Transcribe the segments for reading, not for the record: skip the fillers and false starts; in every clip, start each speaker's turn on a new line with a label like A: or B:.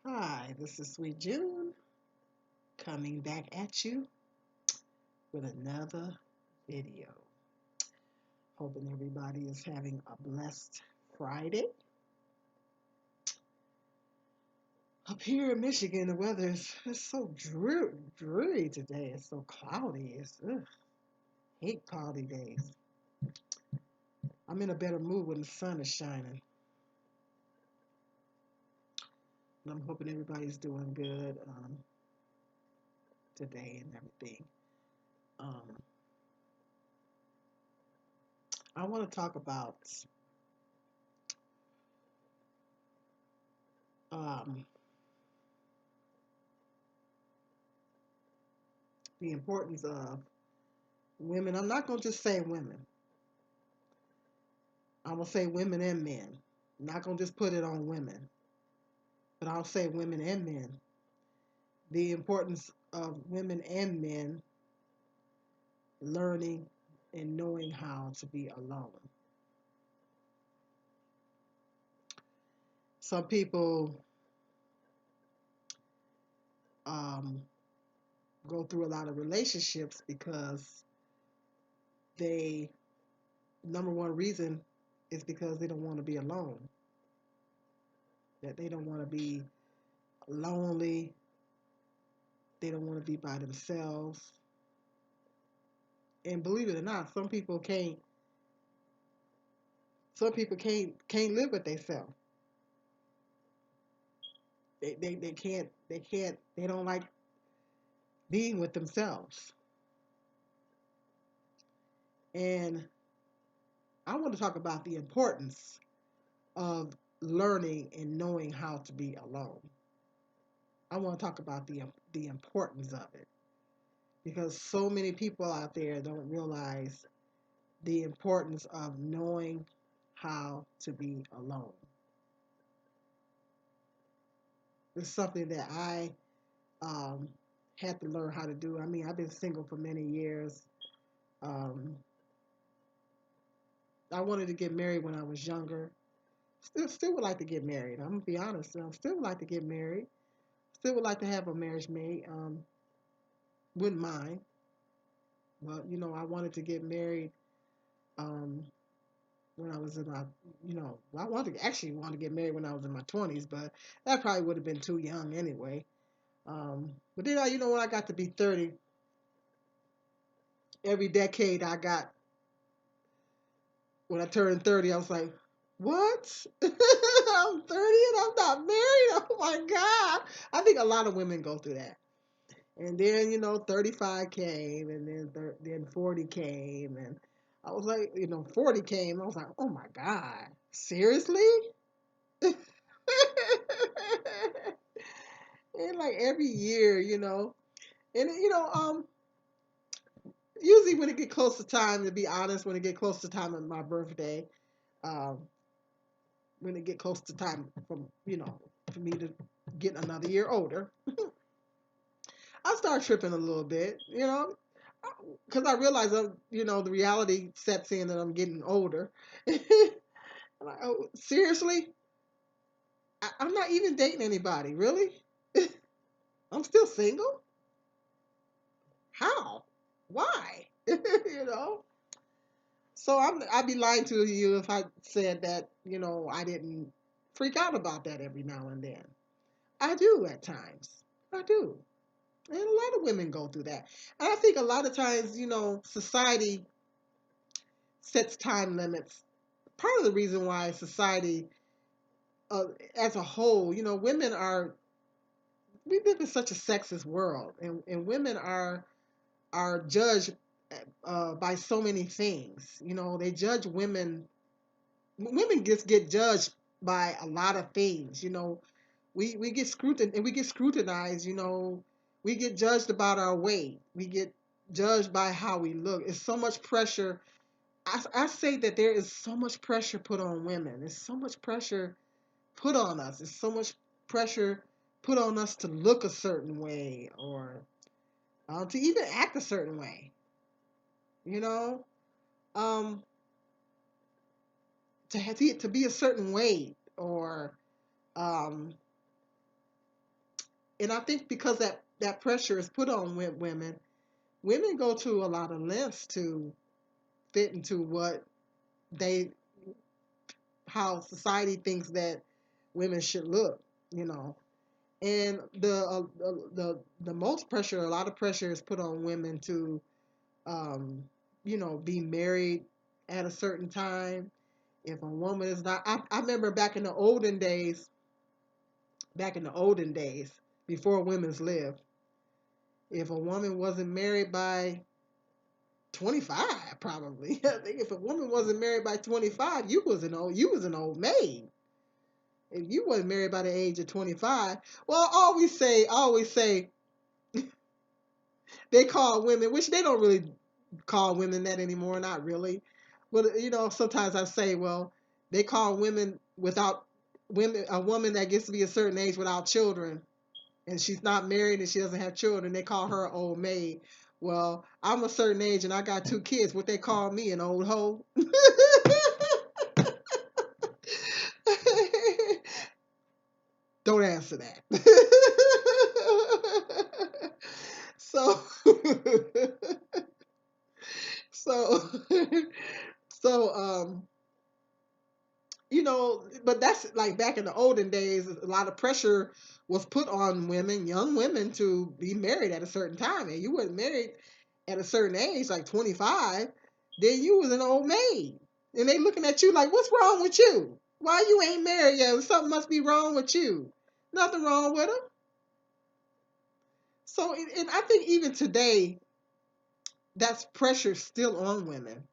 A: Hi, this is Sweet June coming back at you with another video. Hoping everybody is having a blessed Friday. Up here in Michigan, the weather is so dreary today. It's so cloudy. Hate cloudy days. I'm in a better mood when the sun is shining. And I'm hoping everybody's doing good today and everything. Um, I want to talk about um, the importance of women. I'm not going to just say women. I'm going to say women and men. I'm not going to just put it on women, but I'll say women and men. The importance of women and men learning and knowing how to be alone. Some people um, go through a lot of relationships because they, number one reason is because they don't want to be alone, that they don't want to be lonely, they don't want to be by themselves. And believe it or not, some people can't live with themselves. They don't like being with themselves. And I want to talk about the importance of learning and knowing how to be alone. I want to talk about the importance of it because so many people out there don't realize the importance of knowing how to be alone. It's something that I um, had to learn how to do. I mean, I've been single for many years. Um, I wanted to get married when I was younger. Still would like to get married. I'm gonna be honest. I still would like to get married. Still would like to have a marriage mate. Wouldn't mind. But I wanted to get married um, when I was in my, well, I wanted to actually want to get married when I was in my 20s, but that probably would have been too young anyway. But then, when I got to be 30, every decade I got, when I turned 30, I was like, what? I'm 30 and I'm not married? Oh my God. I think a lot of women go through that. And then, 35 came, and then 40 came, and I was like, 40 came. I was like, oh my God, seriously? And like every year, and usually when it get close to time, to be honest, when it get close to time of my birthday, um, when it get close to time for me to get another year older, I start tripping a little bit, because I realize the reality sets in that I'm getting older. I'm like, oh, seriously? I'm not even dating anybody, really? I'm still single? How? Why? you know? So I'd be lying to you if I said that, I didn't freak out about that every now and then. I do at times. I do. And a lot of women go through that. And I think a lot of times, society sets time limits. Part of the reason why society, uh, as a whole, we live in such a sexist world, and women are judged by so many things. They judge women. Women just get judged by a lot of things. We get scrutinized, and we get scrutinized. We get judged about our weight. We get judged by how we look. It's so much pressure. I say that there is so much pressure put on women. There's so much pressure put on us. There's so much pressure put on us to look a certain way or to even act a certain way. You know, um, to be a certain weight or um, And I think because that pressure is put on women, women go to a lot of lengths to fit into what they how society thinks that women should look, you know. And the most pressure, a lot of pressure is put on women to, um, be married at a certain time. If a woman is not, I remember back in the olden days, before women's lived, if a woman wasn't married by 25, probably, I think if a woman wasn't married by 25, you was an old maid. If you wasn't married by the age of 25, well, I always say they call women, which they don't really call women that anymore, not really. But sometimes I say, well, they call women a woman that gets to be a certain age without children, and she's not married and she doesn't have children, they call her an old maid. Well, I'm a certain age and I got 2 kids. What they call me, an old hoe? Don't answer that. So, so, so, but that's like back in the olden days, a lot of pressure was put on women, young women, to be married at a certain time. And you weren't married at a certain age, like 25, then you was an old maid. And they looking at you like, what's wrong with you? Why you ain't married yet? Something must be wrong with you. Nothing wrong with them. So, and I think even today, that's pressure still on women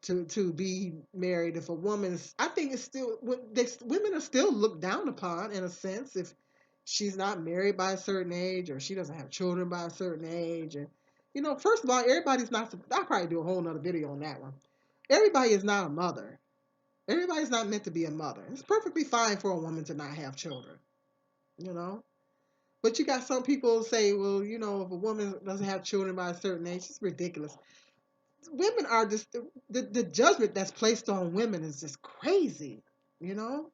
A: to be married. If a woman's, I think it's still women are still looked down upon in a sense if she's not married by a certain age or she doesn't have children by a certain age. And first of all, everybody's not. I'll probably do a whole nother video on that one. Everybody is not a mother. Everybody's not meant to be a mother. It's perfectly fine for a woman to not have children. You know. But you got some people who say, well, if a woman doesn't have children by a certain age, it's ridiculous. Women are just the judgment that's placed on women is just crazy, you know.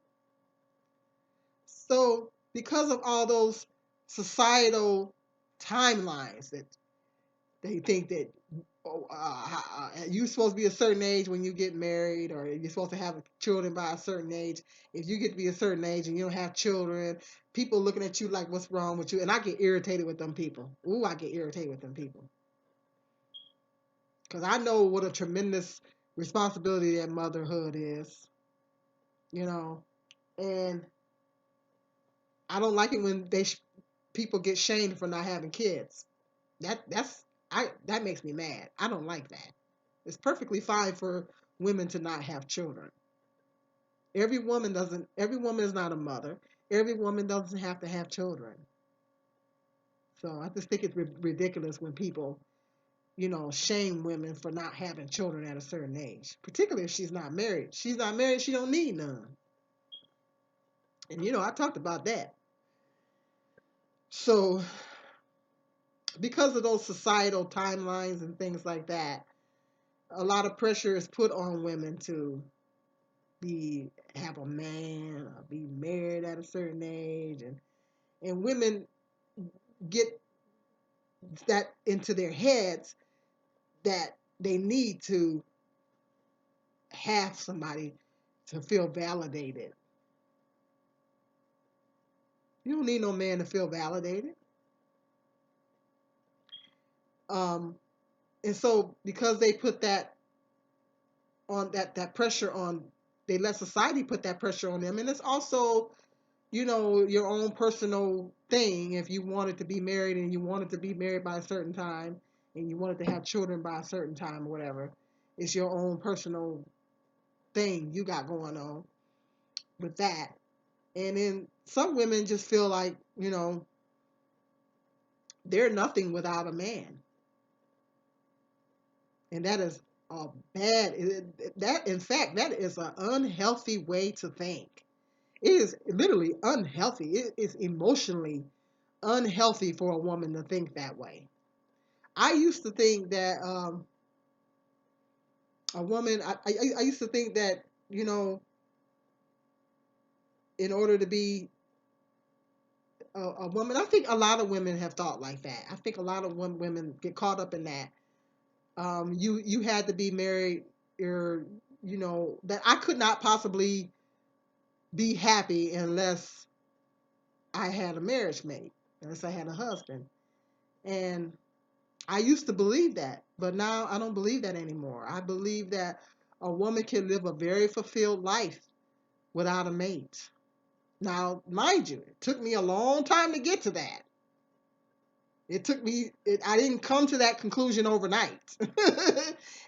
A: So because of all those societal timelines that they think that you're supposed to be a certain age when you get married, or you're supposed to have children by a certain age. If you get to be a certain age and you don't have children, people looking at you like, what's wrong with you? And I get irritated with them people. Ooh, I get irritated with them people. Because I know what a tremendous responsibility that motherhood is, you know. And I don't like it when people get shamed for not having kids. That makes me mad. I don't like that. It's perfectly fine for women to not have children. Every woman is not a mother. Every woman doesn't have to have children. So I just think it's ridiculous when people, shame women for not having children at a certain age, particularly if she's not married. She's not married, she don't need none. And I talked about that. So because of those societal timelines and things like that, a lot of pressure is put on women to have a man or be married at a certain age, and women get that into their heads that they need to have somebody to feel validated. You don't need no man to feel validated. Um, and so because they put that on that pressure on, they let society put that pressure on them, and it's also your own personal thing. If you wanted to be married and you wanted to be married by a certain time and you wanted to have children by a certain time or whatever, it's your own personal thing you got going on with that. And then some women just feel like, they're nothing without a man. And that is a that in fact, that is an unhealthy way to think. It is literally unhealthy. It is emotionally unhealthy for a woman to think that way. I used to think that a woman. I used to think that in order to be a woman. I think a lot of women have thought like that. I think a lot of women get caught up in that. You had to be married, or that I could not possibly be happy unless I had a marriage mate, unless I had a husband. And I used to believe that, but now I don't believe that anymore. I believe that a woman can live a very fulfilled life without a mate. Now, mind you, it took me a long time to get to that. I didn't come to that conclusion overnight.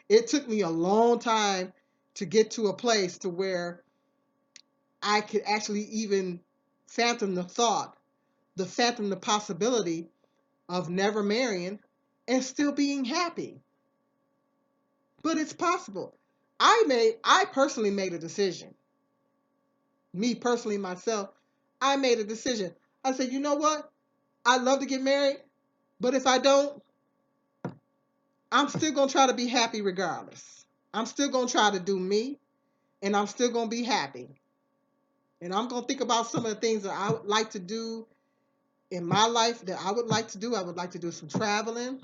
A: It took me a long time to get to a place to where I could actually even fathom the thought, fathom the possibility of never marrying and still being happy. But it's possible. I personally made a decision. Me personally myself, I made a decision. I said, you know what? I'd love to get married, but if I don't, I'm still gonna try to be happy regardless. I'm still gonna try to do me, and I'm still gonna be happy. And I'm gonna think about some of the things that I would like to do in my life that I would like to do. I would like to do some traveling.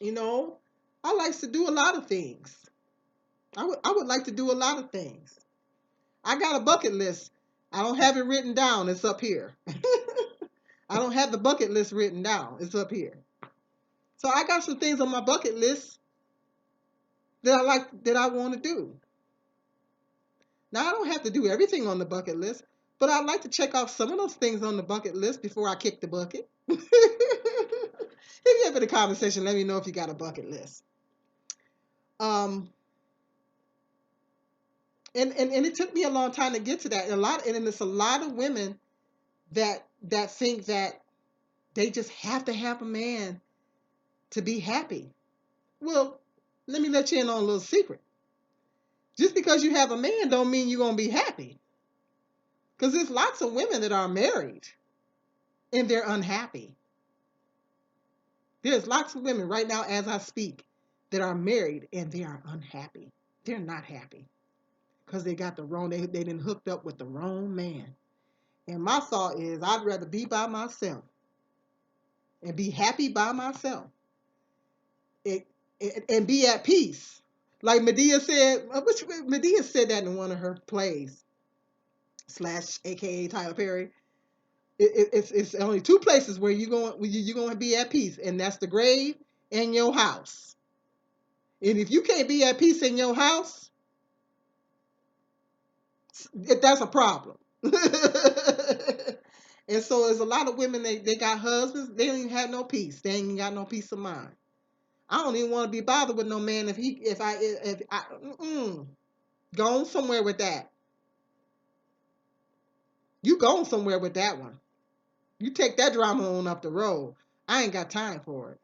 A: You know, I like to do a lot of things. I would like to do a lot of things. I got a bucket list. I don't have it written down. It's up here. I don't have the bucket list written down. It's up here. So I got some things on my bucket list that I want to do. Now I don't have to do everything on the bucket list, but I'd like to check off some of those things on the bucket list before I kick the bucket. Hit me up in the comment section. Let me know if you got a bucket list. Um, and it took me a long time to get to that. And it's a lot of women that think that they just have to have a man to be happy. Well, let me let you in on a little secret. Just because you have a man don't mean you're gonna be happy. Because there's lots of women that are married and they're unhappy. There's lots of women right now as I speak that are married and they are unhappy. They're not happy because they got the wrong, they didn't hooked up with the wrong man. And my thought is I'd rather be by myself and be happy by myself it, and be at peace. Like Medea said, Medea said that in one of her plays, slash AKA Tyler Perry. It's only two places where you're going to be at peace, and that's the grave and your house. And if you can't be at peace in your house, that's a problem. And so there's a lot of women they got husbands, they don't even have no peace. They ain't got no peace of mind. I don't even want to be bothered with no man if I go somewhere with that. You go somewhere with that one. You take that drama on up the road. I ain't got time for it.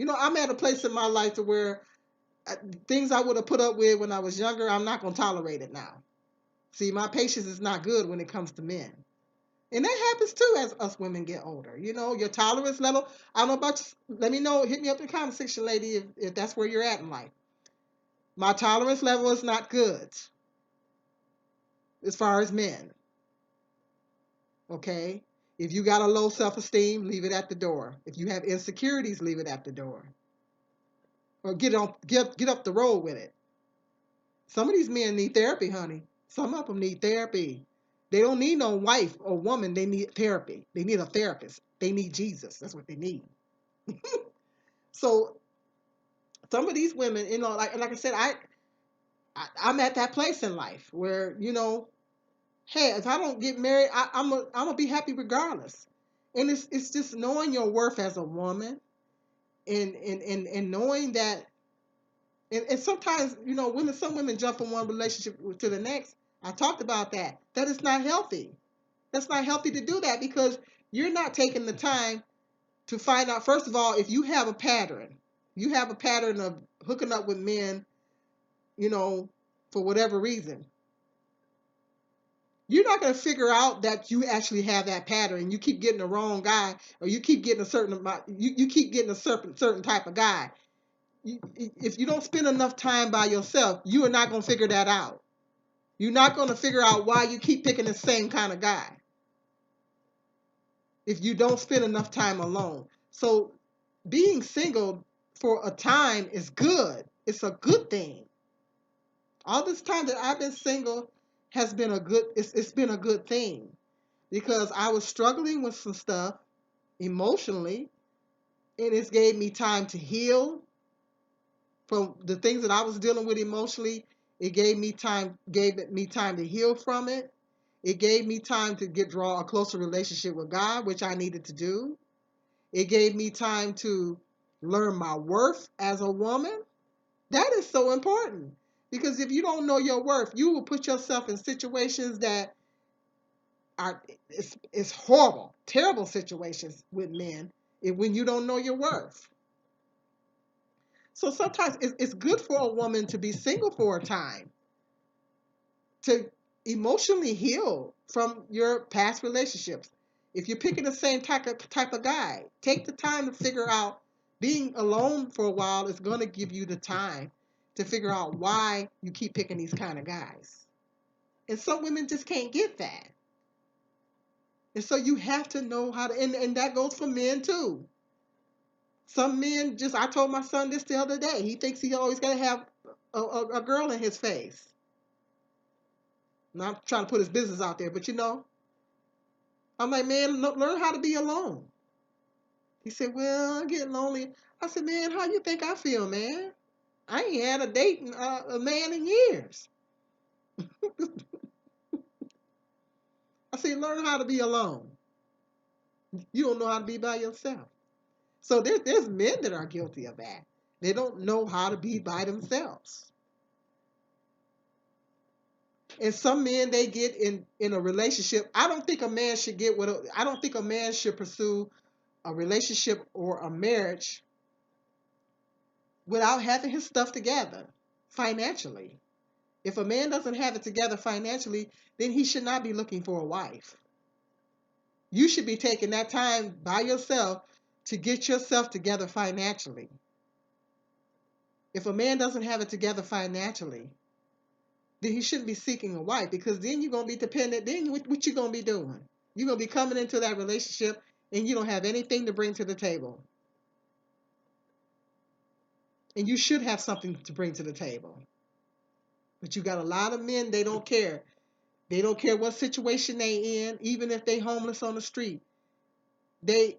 A: I'm at a place in my life to where things I would have put up with when I was younger, I'm not going to tolerate it now. See, my patience is not good when it comes to men. And that happens too as us women get older. Your tolerance level, I don't know about you. Let me know, hit me up in the comment section, lady, if that's where you're at in life. My tolerance level is not good as far as men. Okay? If you got a low self-esteem, leave it at the door. If you have insecurities, leave it at the door. Or get up the road with it. Some of these men need therapy, honey. Some of them need therapy. They don't need no wife or woman. They need therapy. They need a therapist. They need Jesus. That's what they need. So some of these women, like I said, I'm at that place in life where hey, if I don't get married, I'm gonna be happy regardless. And it's just knowing your worth as a woman, and knowing that. And sometimes, some women jump from one relationship to the next. I talked about that. That is not healthy. That's not healthy to do that because you're not taking the time to find out, first of all, if you have a pattern. You have a pattern of hooking up with men, for whatever reason. You're not going to figure out that you actually have that pattern. You keep getting the wrong guy, or you keep getting a certain amount. You keep getting a certain type of guy. If you don't spend enough time by yourself, you are not going to figure that out. You're not going to figure out why you keep picking the same kind of guy. if you don't spend enough time alone. So being single for a time is good. It's a good thing. All this time that I've been single has been a good it's been a good thing because I was struggling with some stuff emotionally, and it's gave me time to heal from the things that I was dealing with emotionally. It gave me time to heal from it. It gave me time to draw a closer relationship with God, which I needed to do. It gave me time to learn my worth as a woman. That is so important because if you don't know your worth, you will put yourself in situations that are it's horrible, terrible situations with men when you don't know your worth. So sometimes it's good for a woman to be single for a time to emotionally heal from your past relationships. If you're picking the same type of guy, take the time to figure out being alone for a while is going to give you the time to figure out why you keep picking these kind of guys. And some women just can't get that. And so you have to know how to, and that goes for men too. Some men just, I told my son this the other day, he thinks he always got to have a girl in his face. Now I'm trying to put his business out there, but I'm like, man, learn how to be alone. He said, well, I get lonely. I said, man, how you think I feel, man? I ain't had a date a man in years. I said, learn how to be alone. You don't know how to be by yourself. So there's men that are guilty of that. They don't know how to be by themselves. And some men they get in a relationship. I don't think a man should get I don't think a man should pursue a relationship or a marriage without having his stuff together financially. If a man doesn't have it together financially, then he should not be looking for a wife. You should be taking that time by yourself to get yourself together financially. If a man doesn't have it together financially, then he shouldn't be seeking a wife because then you're going to be dependent. Then what you going to be doing? You're going to be coming into that relationship and you don't have anything to bring to the table. And you should have something to bring to the table. But you got a lot of men, they don't care. They don't care what situation they in, even if they homeless on the street. They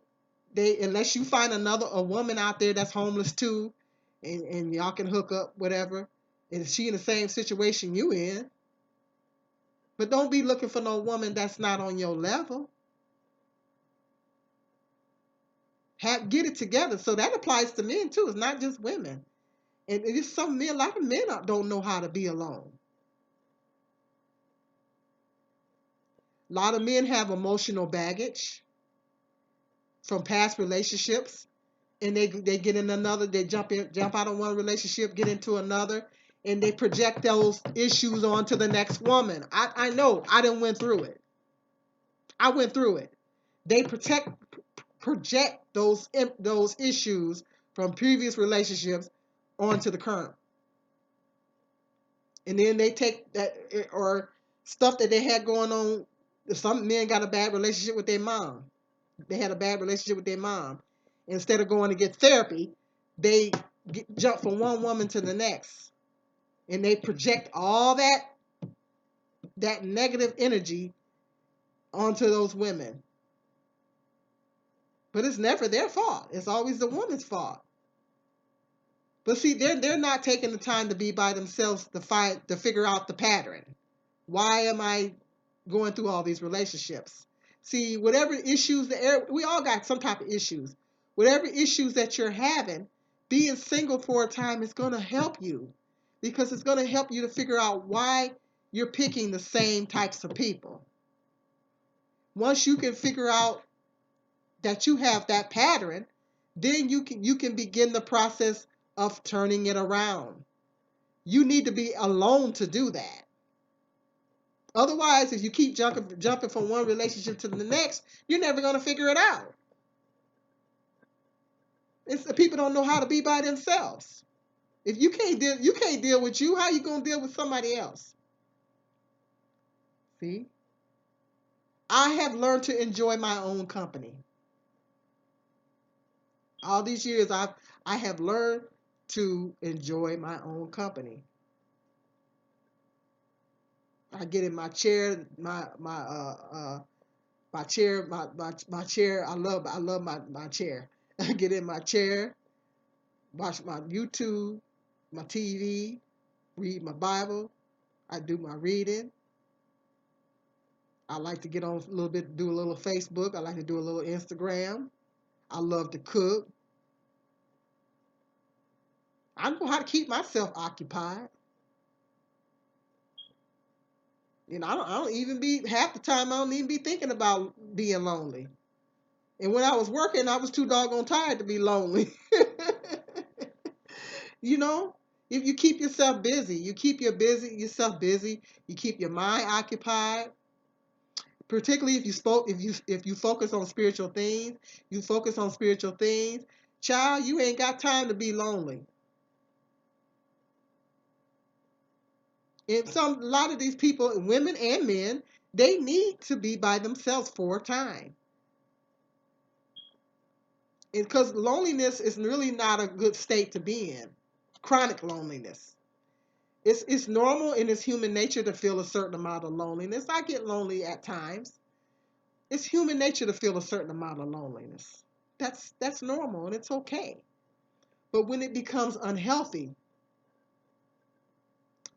A: unless you find a woman out there that's homeless too, and y'all can hook up, whatever. And she in the same situation you in. But don't be looking for no woman that's not on your level. Get it together. So that applies to men too. It's not just women. And it's some men, a lot of men don't know how to be alone. A lot of men have emotional baggage from past relationships, and they get in another. They jump out of one relationship, get into another, and they project those issues onto the next woman. I know. I didn't went through it. I went through it. They project those issues from previous relationships onto the current, and then they take that or stuff that they had going on. Some men got a bad relationship with their mom. They had a bad relationship with their mom. Instead of going to get therapy, they jump from one woman to the next, and they project all that negative energy onto those women. But it's never their fault. It's always the woman's fault. But see, they're not taking the time to be by themselves to figure out the pattern. Why am I going through all these relationships? See, whatever issues we all got some type of issues. Whatever issues that you're having, being single for a time is going to help you because it's going to help you to figure out why you're picking the same types of people. Once you can figure out that you have that pattern, then you can begin the process of turning it around. You need to be alone to do that. Otherwise, if you keep jumping from one relationship to the next, you're never going to figure it out. It's the people don't know how to be by themselves. If you can't deal with you. How you going to deal with somebody else? See, I have learned to enjoy my own company. All these years I have learned to enjoy my own company. I get in my chair, my chair, my chair. I love my chair. I get in my chair, watch my YouTube, my TV, read my Bible. I do my reading. I like to get on a little bit, do a little Facebook. I like to do a little Instagram. I love to cook. I know how to keep myself occupied. I don't even be half the time. I don't even be thinking about being lonely. And when I was working, I was too doggone tired to be lonely. you know, if you keep yourself busy, you keep yourself busy. You keep your mind occupied. Particularly if you focus on spiritual things, you focus on spiritual things. Child, you ain't got time to be lonely. And a lot of these people, women and men, they need to be by themselves for a time. Because loneliness is really not a good state to be in. Chronic loneliness. It's normal in its human nature to feel a certain amount of loneliness. I get lonely at times. It's human nature to feel a certain amount of loneliness. That's normal and it's okay. But when it becomes unhealthy,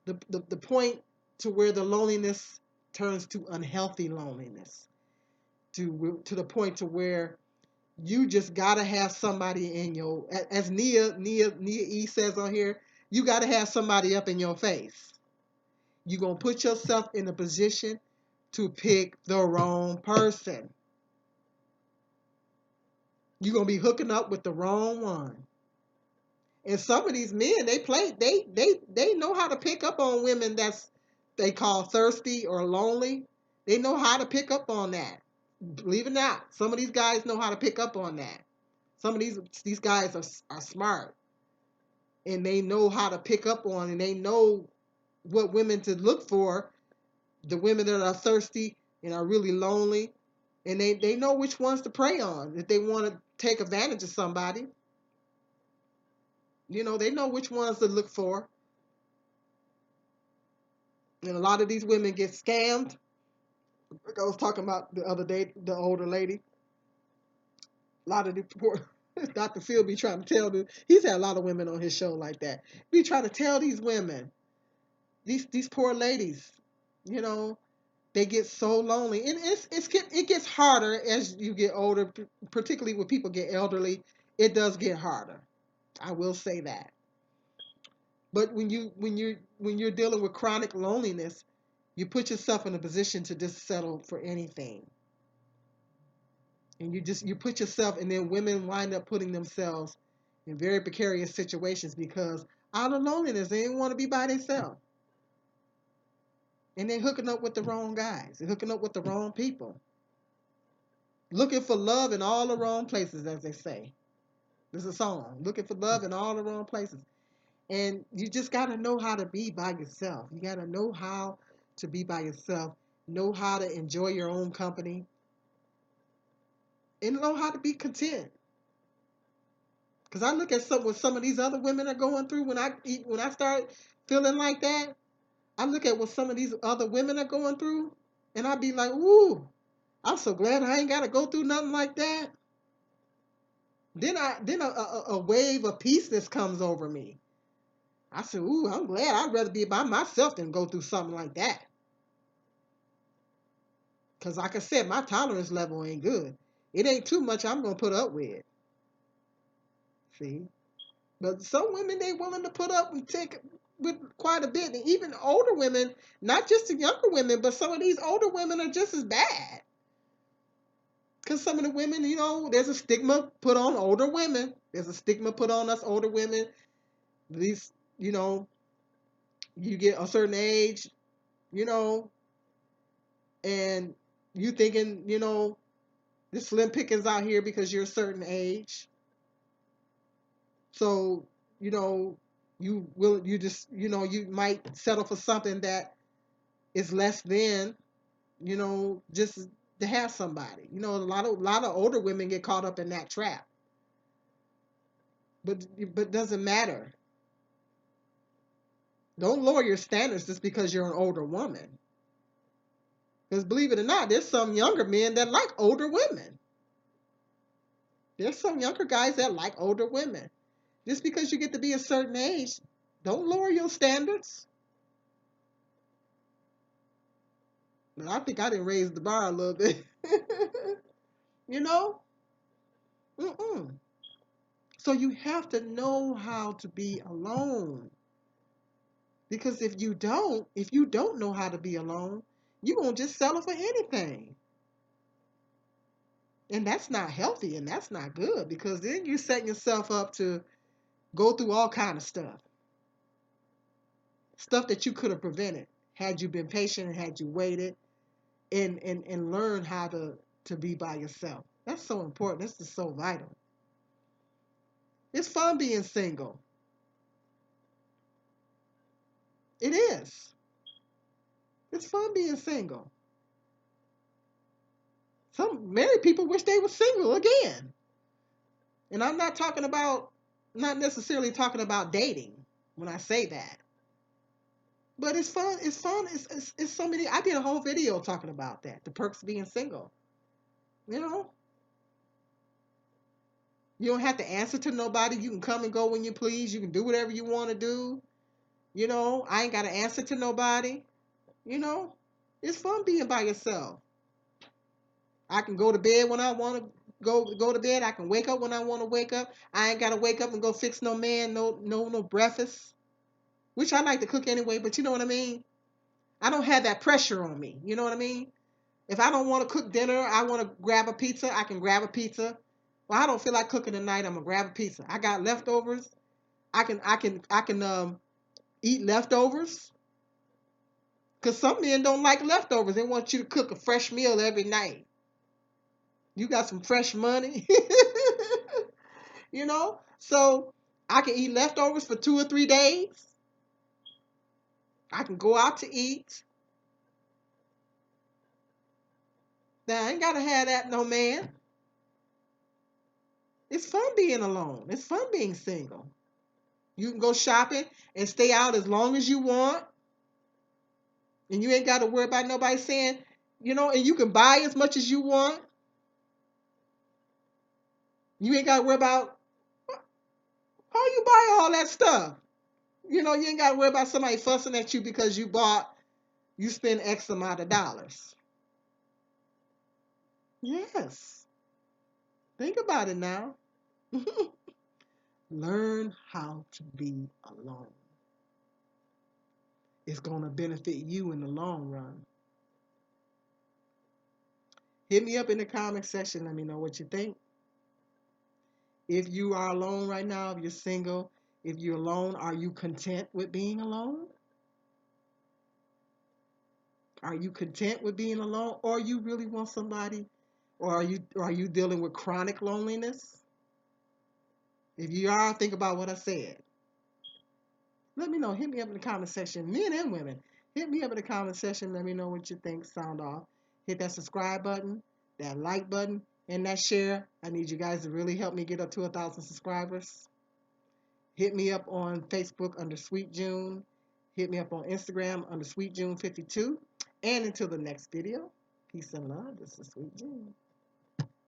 A: the point to where the loneliness turns to unhealthy loneliness, to the point to where you just gotta have somebody in your, as Nia E says on here, you gotta have somebody up in your face. You're gonna put yourself in a position to pick the wrong person. You're gonna be hooking up with the wrong one. And some of these men, they know how to pick up on women that's they call thirsty or lonely. They know how to pick up on that. Believe it or not, some of these guys know how to pick up on that. Some of these guys are smart and they know how to pick up on, and they know what women to look for. The women that are thirsty and are really lonely, and they know which ones to prey on if they want to take advantage of somebody. They know which ones to look for. And a lot of these women get scammed. Like I was talking about the other day, the older lady. A lot of the poor Dr. Phil be trying to tell them. He's had a lot of women on his show like that. Be trying to tell these women, these poor ladies, you know, they get so lonely, and it gets harder as you get older, particularly when people get elderly. It does get harder. I will say that. But when you're dealing with chronic loneliness, you put yourself in a position to just settle for anything. And you put yourself, and then women wind up putting themselves in very precarious situations because out of loneliness they didn't want to be by themselves. And they're hooking up with the wrong guys. They're hooking up with the wrong people. Looking for love in all the wrong places, as they say. There's a song, looking for love in all the wrong places. And you just got to know how to be by yourself. You got to know how to be by yourself, know how to enjoy your own company, and know how to be content. Because I look at what some of these other women are going through when I start feeling like that. I look at what some of these other women are going through, and I be like, ooh, I'm so glad I ain't got to go through nothing like that. Then a wave of peaceness comes over me. I said, ooh, I'm glad. I'd rather be by myself than go through something like that. Because like I said, my tolerance level ain't good. It ain't too much I'm going to put up with. See? But some women, they willing to put up and take with quite a bit. And even older women, not just the younger women, but some of these older women are just as bad. Because some of the women, there's a stigma put on older women. There's a stigma put on us older women. These, you get a certain age, you know, and you thinking, the slim pickings out here because you're a certain age. So, you might settle for something that is less than, just to have somebody. You know, a lot of older women get caught up in that trap. But doesn't matter. Don't lower your standards just because you're an older woman. Because believe it or not, there's some younger men that like older women. There's some younger guys that like older women. Just because you get to be a certain age, don't lower your standards. But I think I didn't raise the bar a little bit. you know? Mm-mm. So you have to know how to be alone. Because if you don't know how to be alone, you're going to just settle for anything. And that's not healthy and that's not good because then you're setting yourself up to go through all kind of stuff. Stuff that you could have prevented had you been patient and had you waited and learn how to be by yourself. That's so important. This is so vital. It's fun being single. It is. It's fun being single. Some married people wish they were single again. And I'm not talking about, not necessarily talking about dating when I say that. But it's fun. It's fun. It's so many. I did a whole video talking about that. The perks of being single. You know, you don't have to answer to nobody. You can come and go when you please. You can do whatever you want to do. You know, I ain't got to answer to nobody. You know, it's fun being by yourself. I can go to bed when I want to go to bed. I can wake up when I want to wake up. I ain't got to wake up and go fix no man no breakfast, which I like to cook anyway. But you know what I mean. I don't have that pressure on me. You know what I mean. If I don't want to cook dinner, I want to grab a pizza, I can grab a pizza. Well, I don't feel like cooking tonight, I'm gonna grab a pizza. I got leftovers. I can eat leftovers. Cause some men don't like leftovers. They want you to cook a fresh meal every night. You got some fresh money. you know? So I can eat leftovers for 2 or 3 days. I can go out to eat. Now I ain't gotta have that no man. It's fun being alone. It's fun being single. You can go shopping and stay out as long as you want. And you ain't got to worry about nobody saying, and you can buy as much as you want. You ain't got to worry about how you buy all that stuff. You ain't got to worry about somebody fussing at you because you spend X amount of dollars. Yes. Think about it now. Learn how to be alone. It's going to benefit you in the long run. Hit me up in the comment section. Let me know what you think. If you are alone right now, if you're single, if you're alone, are you content with being alone? Are you content with being alone? Or you really want somebody? Or are you dealing with chronic loneliness? If you are, think about what I said. Let me know. Hit me up in the comment section, men and women. Hit me up in the comment section. Let me know what you think. Sound off. Hit that subscribe button, that like button, and that share. I need you guys to really help me get up to 1,000 subscribers. Hit me up on Facebook under Sweet June. Hit me up on Instagram under Sweet June 52. And until the next video, peace and love. This is Sweet June.